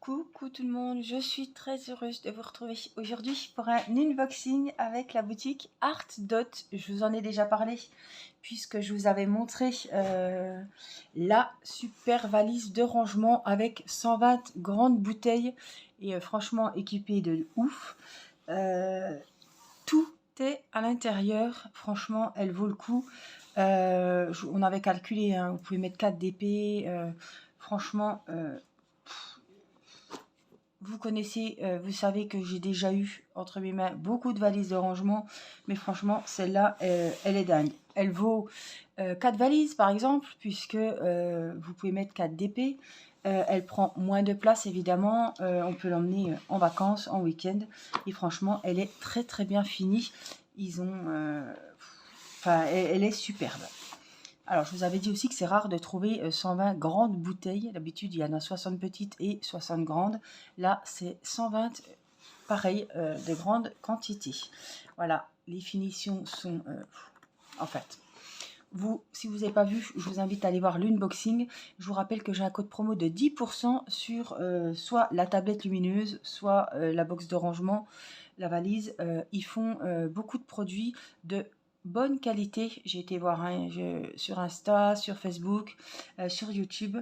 Coucou tout le monde, je suis très heureuse de vous retrouver aujourd'hui pour un unboxing avec la boutique Art Dot. Je vous en ai déjà parlé puisque je vous avais montré la super valise de rangement avec 120 grandes bouteilles et franchement équipée de ouf. Tout est à l'intérieur, franchement elle vaut le coup. On avait calculé, hein, vous pouvez mettre 4 DP, franchement... vous connaissez, vous savez que j'ai déjà eu entre mes mains beaucoup de valises de rangement, mais franchement, celle-là, elle est dingue. Elle vaut 4 valises, par exemple, puisque vous pouvez mettre 4 DP. Elle prend moins de place, évidemment. On peut l'emmener en vacances, en week-end. Et franchement, elle est très, très bien finie. Ils ont... Enfin, elle est superbe. Alors, je vous avais dit aussi que c'est rare de trouver 120 grandes bouteilles. D'habitude, il y en a 60 petites et 60 grandes. Là, c'est 120, pareil, de grandes quantités. Voilà, les finitions sont... en fait, si vous n'avez pas vu, je vous invite à aller voir l'unboxing. Je vous rappelle que j'ai un code promo de 10% sur soit la tablette lumineuse, soit la box de rangement, la valise. Ils font beaucoup de produits de bonne qualité. J'ai été voir sur Insta, sur Facebook, sur YouTube.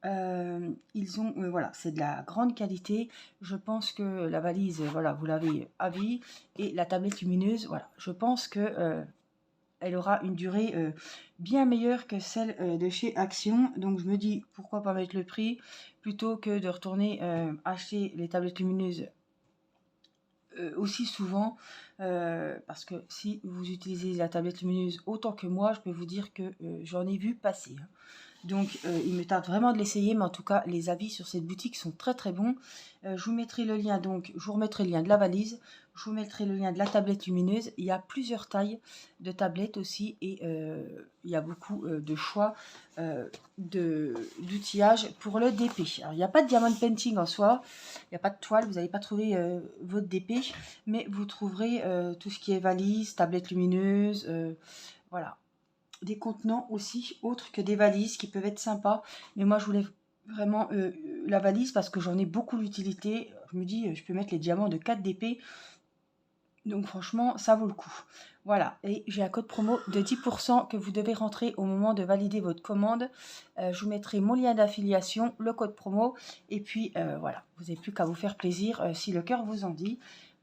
Ils ont, voilà, c'est de la grande qualité. Je pense que la valise, voilà, vous l'avez à vie. Et la tablette lumineuse, voilà, je pense que... elle aura une durée bien meilleure que celle de chez Action. Donc je me dis, pourquoi pas mettre le prix plutôt que de retourner acheter les tablettes lumineuses aussi souvent. Parce que si vous utilisez la tablette lumineuse autant que moi, je peux vous dire que j'en ai vu passer. Donc il me tarde vraiment de l'essayer, mais en tout cas les avis sur cette boutique sont très très bons. Je vous mettrai le lien, donc je vous remettrai le lien de la valise, je vous mettrai le lien de la tablette lumineuse. Il y a plusieurs tailles de tablettes aussi et il y a beaucoup de choix d'outillage pour le DP. Alors il n'y a pas de diamond painting en soi, il n'y a pas de toile, vous n'allez pas trouver votre DP, mais vous trouverez tout ce qui est valise, tablette lumineuse, voilà. Des contenants aussi autres que des valises qui peuvent être sympas, mais moi je voulais vraiment la valise parce que j'en ai beaucoup l'utilité. Je me dis je peux mettre les diamants de 4 DP, donc franchement ça vaut le coup. Voilà, et j'ai un code promo de 10% que vous devez rentrer au moment de valider votre commande. Je vous mettrai mon lien d'affiliation, le code promo, et puis voilà, vous n'avez plus qu'à vous faire plaisir si le cœur vous en dit.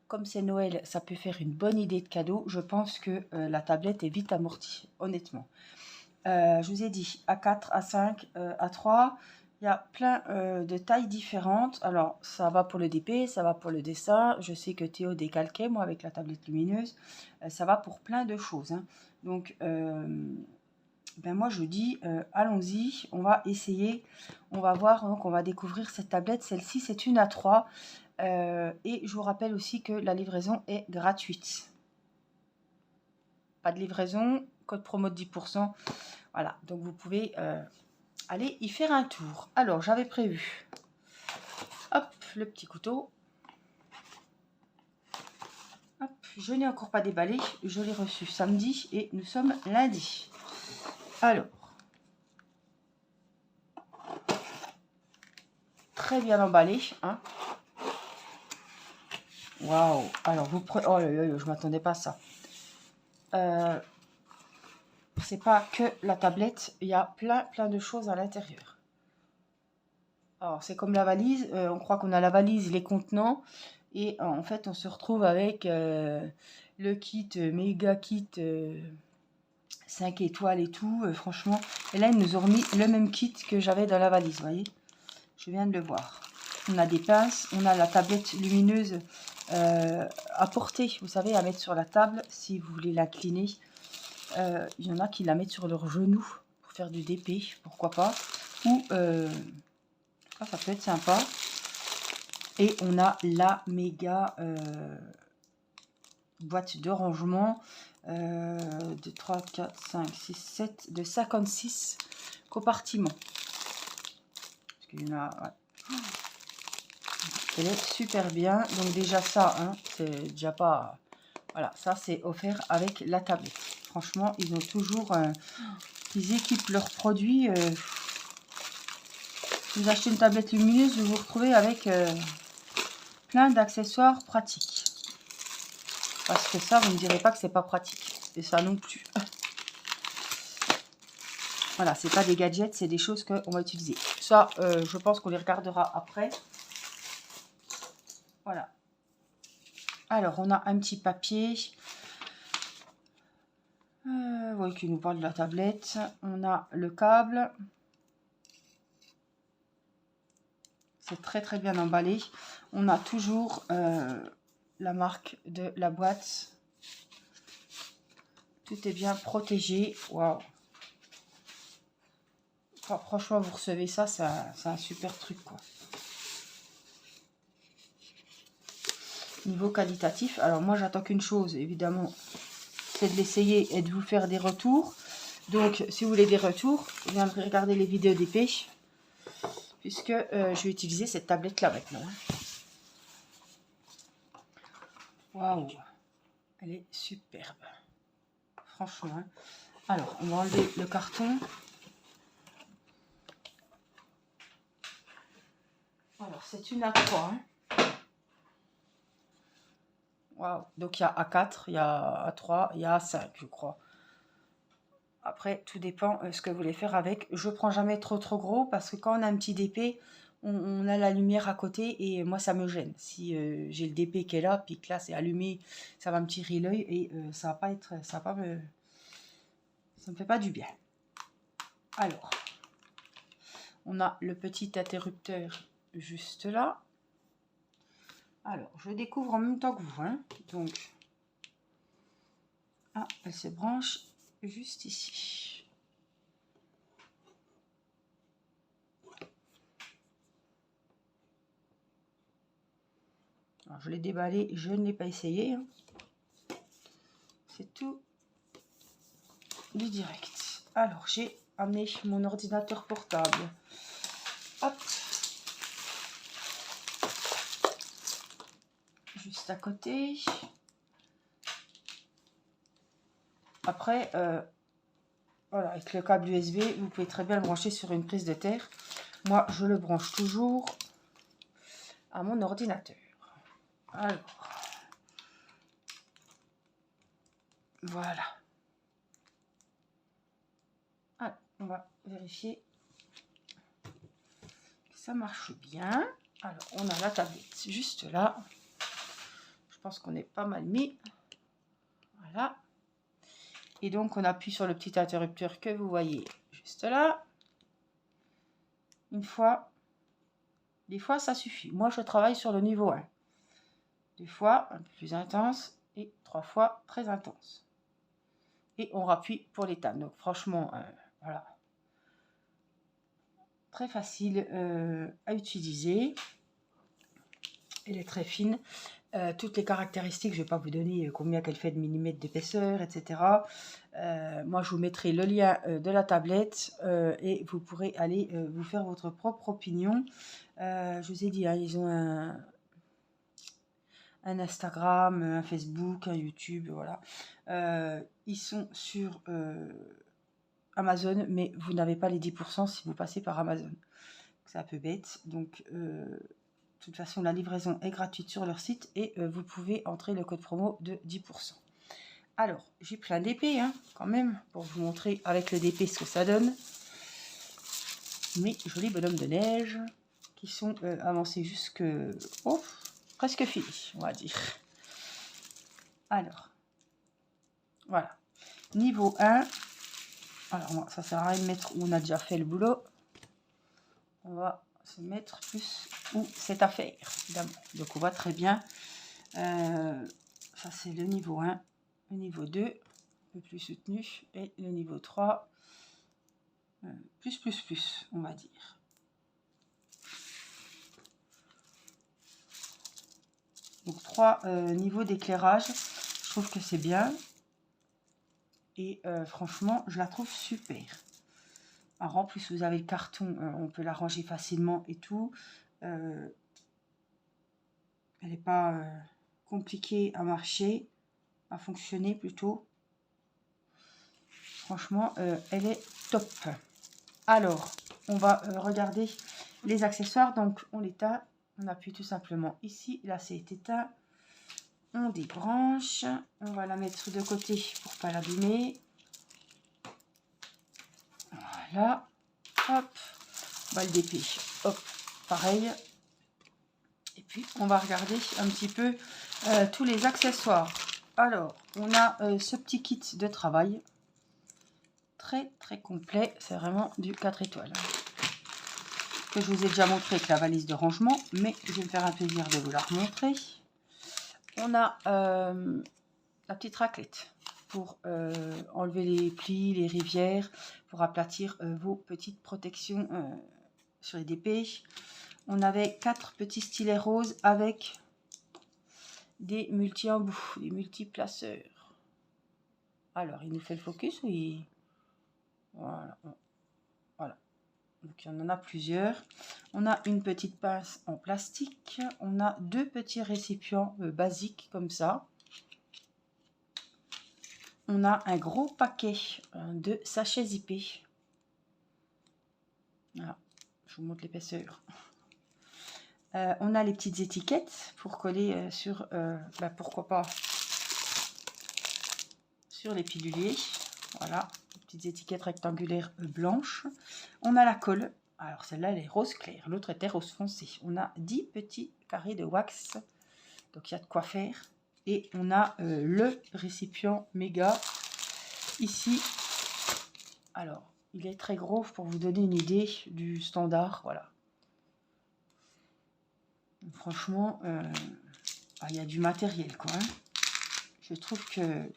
Comme c'est Noël, ça peut faire une bonne idée de cadeau. Je pense que la tablette est vite amortie, honnêtement. Je vous ai dit A4, A5, A3. Il y a plein de tailles différentes. Alors, ça va pour le DP, ça va pour le dessin. Je sais que Théo décalquait, moi, avec la tablette lumineuse. Ça va pour plein de choses. Hein. Donc, ben moi, je dis, allons-y. On va essayer. On va voir. Donc, on va découvrir cette tablette. Celle-ci, c'est une A3. Et je vous rappelle aussi que la livraison est gratuite. Pas de livraison, code promo de 10%. Voilà, donc vous pouvez aller y faire un tour. Alors, j'avais prévu, hop, le petit couteau. Hop, je n'ai encore pas déballé, je l'ai reçu samedi et nous sommes lundi. Alors, très bien emballé, hein. Waouh, alors vous prenez, oh là là, je m'attendais pas à ça. C'est pas que la tablette, il y a plein de choses à l'intérieur. Alors c'est comme la valise, on croit qu'on a la valise, les contenants, et en fait on se retrouve avec le kit, méga kit 5 étoiles et tout, franchement. Et là ils nous ont remis le même kit que j'avais dans la valise, vous voyez, je viens de le voir. On a des pinces, on a la tablette lumineuse à porter, vous savez, à mettre sur la table si vous voulez l'incliner. Il y en a qui la mettent sur leurs genoux pour faire du DP, pourquoi pas. Ou ça peut être sympa. Et on a la méga boîte de rangement de 3, 4, 5, 6, 7, de 56 compartiments. Parce qu'il y en a, ouais. Elle est super bien. Donc déjà ça, hein, c'est déjà pas... Voilà, ça c'est offert avec la tablette. Franchement, ils équipent leurs produits. vous achetez une tablette lumineuse, vous vous retrouvez avec plein d'accessoires pratiques. Parce que ça, vous ne me direz pas que c'est pas pratique. Et ça non plus. Voilà, c'est pas des gadgets, c'est des choses qu'on va utiliser. Ça, je pense qu'on les regardera après. Voilà. Alors, on a un petit papier. Oui, qui nous parle de la tablette. On a le câble. C'est très très bien emballé. On a toujours la marque de la boîte. Tout est bien protégé. Waouh. Enfin, franchement, vous recevez ça, c'est un super truc, quoi. Niveau qualitatif, alors moi j'attends qu'une chose, évidemment, c'est de l'essayer et de vous faire des retours. Donc, si vous voulez des retours, vous viendrez regarder les vidéos d'épée, puisque je vais utiliser cette tablette-là maintenant. Waouh, elle est superbe, franchement. Hein. Alors, on va enlever le carton. Alors, c'est une A3. Hein. Waouh, donc il y a A4, il y a A3, il y a A5, je crois. Après, tout dépend ce que vous voulez faire avec. Je prends jamais trop gros parce que quand on a un petit DP, on a la lumière à côté et moi ça me gêne. Si j'ai le DP qui est là, puis que là c'est allumé, ça va me tirer l'œil et ça va pas être, ça me fait pas du bien. Alors, on a le petit interrupteur juste là. Alors, je découvre en même temps que vous, hein. Donc, elle se branche juste ici. Alors, je l'ai déballé, je ne l'ai pas essayé. Hein. C'est tout du direct. Alors, j'ai amené mon ordinateur portable. Hop. Juste à côté. Après, voilà, avec le câble USB, vous pouvez très bien le brancher sur une prise de terre. Moi, je le branche toujours à mon ordinateur. Alors, voilà. Alors, on va vérifier que ça marche bien. Alors, on a la tablette juste là. Je pense qu'on est pas mal mis. Voilà. Et donc, on appuie sur le petit interrupteur que vous voyez juste là. Une fois. Des fois, ça suffit. Moi, je travaille sur le niveau 1. Deux fois, un peu plus intense. Et 3 fois, très intense. Et on rappuie pour l'étape. Donc, franchement, voilà. Très facile à utiliser. Elle est très fine. Toutes les caractéristiques, je ne vais pas vous donner combien qu'elle fait de millimètres d'épaisseur, etc. Moi, je vous mettrai le lien de la tablette et vous pourrez aller vous faire votre propre opinion. Je vous ai dit, hein, ils ont un Instagram, un Facebook, un YouTube, voilà. Ils sont sur Amazon, mais vous n'avez pas les 10% si vous passez par Amazon. C'est un peu bête, donc... de toute façon, la livraison est gratuite sur leur site et vous pouvez entrer le code promo de 10%. Alors, j'ai plein d'épées, hein, quand même, pour vous montrer avec le DP ce que ça donne. Mes jolis bonhommes de neige qui sont avancés jusque... Oh, presque finis, on va dire. Alors, voilà. Niveau 1. Alors, ça sert à rien de mettre où on a déjà fait le boulot. On va se mettre plus où c'est à faire, évidemment. Donc on voit très bien, ça c'est le niveau 1, le niveau 2, un peu plus soutenu, et le niveau 3, plus, on va dire. Donc 3 niveaux d'éclairage, je trouve que c'est bien, et franchement, je la trouve super. Alors en plus, vous avez le carton, on peut la ranger facilement et tout. Elle n'est pas compliquée à marcher, à fonctionner plutôt. Franchement, elle est top. Alors, on va regarder les accessoires, donc on l'éteint, on appuie tout simplement ici, là c'est éteint, on débranche, on va la mettre de côté pour pas l'abîmer, voilà, hop, on va le dépêcher, hop, pareil, et puis on va regarder un petit peu tous les accessoires. Alors, on a ce petit kit de travail, très complet, c'est vraiment du 4 étoiles. Que je vous ai déjà montré avec la valise de rangement, mais je vais me faire un plaisir de vous la remontrer. On a la petite raclette pour enlever les plis, les rivières, pour aplatir vos petites protections sur les DP. On avait 4 petits stylets roses avec des multi-embouts, des multi-placeurs. Alors, il nous fait le focus ou il... Voilà. Voilà. Donc, il y en a plusieurs. On a une petite pince en plastique. On a 2 petits récipients basiques comme ça. On a un gros paquet de sachets zippés. Voilà, je vous montre l'épaisseur. On a les petites étiquettes pour coller sur, pourquoi pas, sur les piluliers. Voilà, les petites étiquettes rectangulaires blanches. On a la colle. Alors celle-là, elle est rose clair. L'autre était rose foncé. On a 10 petits carrés de wax. Donc il y a de quoi faire. Et on a le récipient méga ici. Alors, il est très gros pour vous donner une idée du standard. Voilà. Franchement, il y a du matériel, quoi. Hein. Je trouve que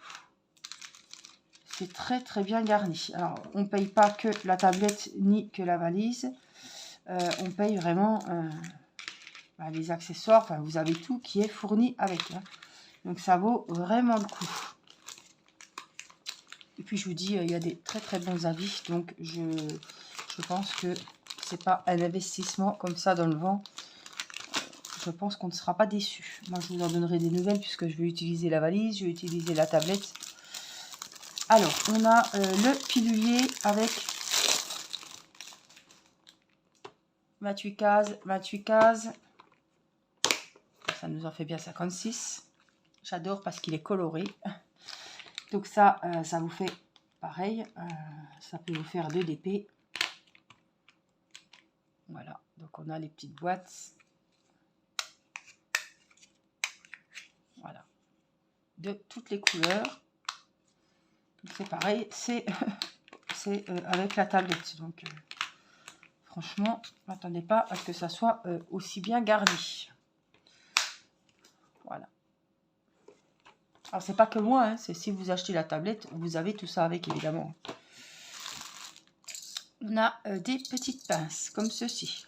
c'est très bien garni. Alors, on ne paye pas que la tablette ni que la valise. On paye vraiment les accessoires. Enfin, vous avez tout qui est fourni avec. Hein. Donc, ça vaut vraiment le coup. Et puis, je vous dis, il y a des très bons avis. Donc, je pense que c'est pas un investissement comme ça dans le vent. Je pense qu'on ne sera pas déçu. Moi, je vous en donnerai des nouvelles puisque je vais utiliser la valise, je vais utiliser la tablette. Alors, on a le pilulier avec 28 cases. Ça nous en fait bien 56. J'adore parce qu'il est coloré. Donc ça, ça vous fait pareil. Ça peut vous faire 2 DP. Voilà. Donc on a les petites boîtes. Voilà. De toutes les couleurs. C'est pareil. C'est avec la tablette. Donc franchement, n'attendez pas à ce que ça soit aussi bien garni. Voilà. Alors, c'est pas que moi, hein, c'est si vous achetez la tablette, vous avez tout ça avec, évidemment. On a des petites pinces, comme ceci,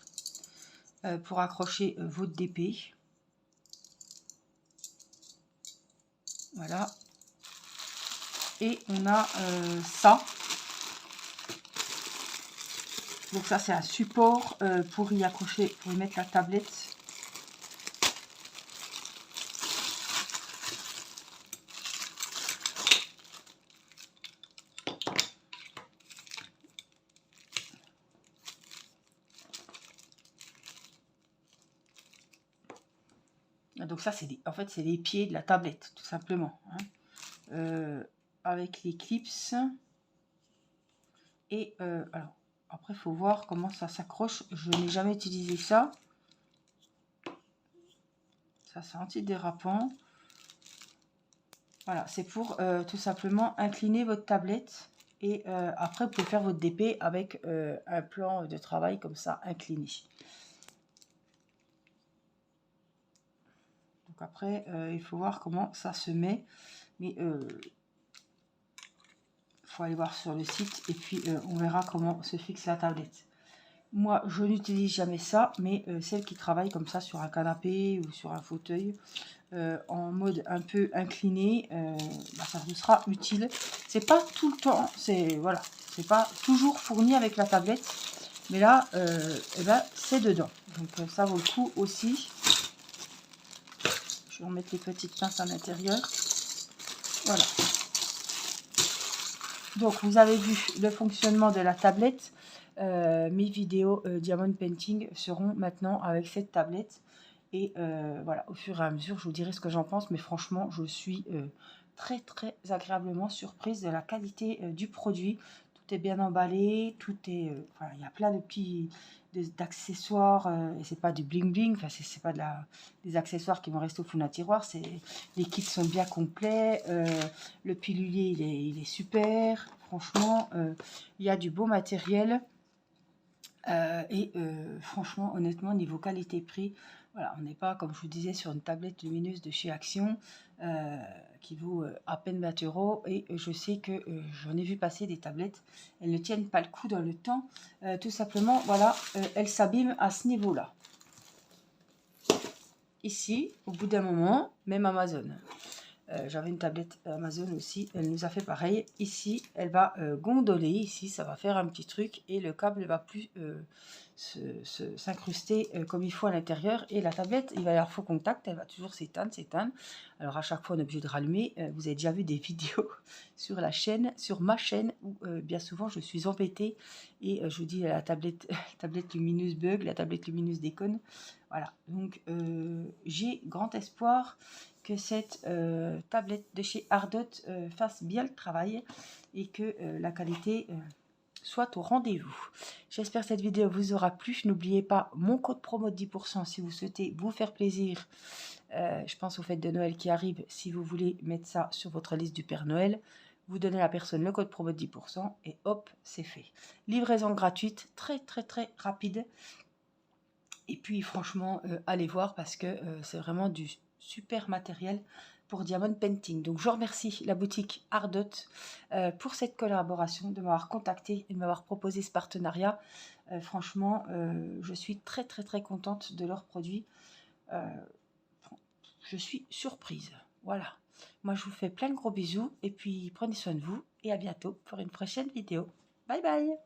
pour accrocher votre DP. Voilà. Et on a ça. Donc ça, c'est un support pour y accrocher, pour y mettre la tablette. Donc ça, c'est en fait, c'est les pieds de la tablette, tout simplement. Hein. Avec les clips. Et alors, après, il faut voir comment ça s'accroche. Je n'ai jamais utilisé ça. Ça, c'est anti-dérapant. Voilà, c'est pour tout simplement incliner votre tablette. Et après, vous pouvez faire votre DP avec un plan de travail comme ça, incliné. Donc après, il faut voir comment ça se met. Mais faut aller voir sur le site et puis on verra comment se fixe la tablette. Moi, je n'utilise jamais ça, mais celles qui travaillent comme ça sur un canapé ou sur un fauteuil, en mode un peu incliné, ça vous sera utile. C'est pas tout le temps, voilà, c'est pas toujours fourni avec la tablette, mais là, c'est dedans. Donc ça vaut le coup aussi. Je vais remettre les petites pinces à l'intérieur. Voilà. Donc, vous avez vu le fonctionnement de la tablette. mes vidéos Diamond Painting seront maintenant avec cette tablette. Et voilà, au fur et à mesure, je vous dirai ce que j'en pense. Mais franchement, je suis très très agréablement surprise de la qualité du produit. Tout est bien emballé, tout est... voilà, il y a plein de petits d'accessoires, et c'est pas du bling bling, enfin c'est pas des accessoires qui vont rester au fond d'un tiroir, les kits sont bien complets, le pilulier il est super, franchement, il y a du beau matériel. Franchement, honnêtement, niveau qualité-prix, voilà, on n'est pas, comme je vous disais, sur une tablette lumineuse de chez Action qui vaut à peine 20 €. Et je sais que j'en ai vu passer des tablettes, elles ne tiennent pas le coup dans le temps. Tout simplement, voilà, elles s'abîment à ce niveau-là. Ici, au bout d'un moment, même Amazon. J'avais une tablette Amazon aussi, elle nous a fait pareil. Ici, elle va gondoler, ici, ça va faire un petit truc et le câble ne va plus s'incruster comme il faut à l'intérieur. Et la tablette, il va y avoir faux contact, elle va toujours s'éteindre. Alors à chaque fois, on est obligé de rallumer. Vous avez déjà vu des vidéos sur la chaîne, sur ma chaîne, où bien souvent je suis embêtée et je vous dis la tablette lumineuse bug, la tablette lumineuse déconne. Voilà, donc j'ai grand espoir que cette tablette de chez Ardot fasse bien le travail et que la qualité soit au rendez-vous. J'espère que cette vidéo vous aura plu. N'oubliez pas mon code promo de 10% si vous souhaitez vous faire plaisir. Je pense aux fêtes de Noël qui arrivent. Si vous voulez mettre ça sur votre liste du Père Noël, vous donnez à la personne le code promo de 10% et hop, c'est fait. Livraison gratuite, très très très rapide. Et puis franchement, allez voir parce que c'est vraiment du super matériel pour Diamond Painting. Donc je remercie la boutique Ardot pour cette collaboration, de m'avoir contacté et de m'avoir proposé ce partenariat. Franchement, je suis très très très contente de leurs produits. Je suis surprise. Voilà. Moi je vous fais plein de gros bisous et puis prenez soin de vous et à bientôt pour une prochaine vidéo. Bye bye.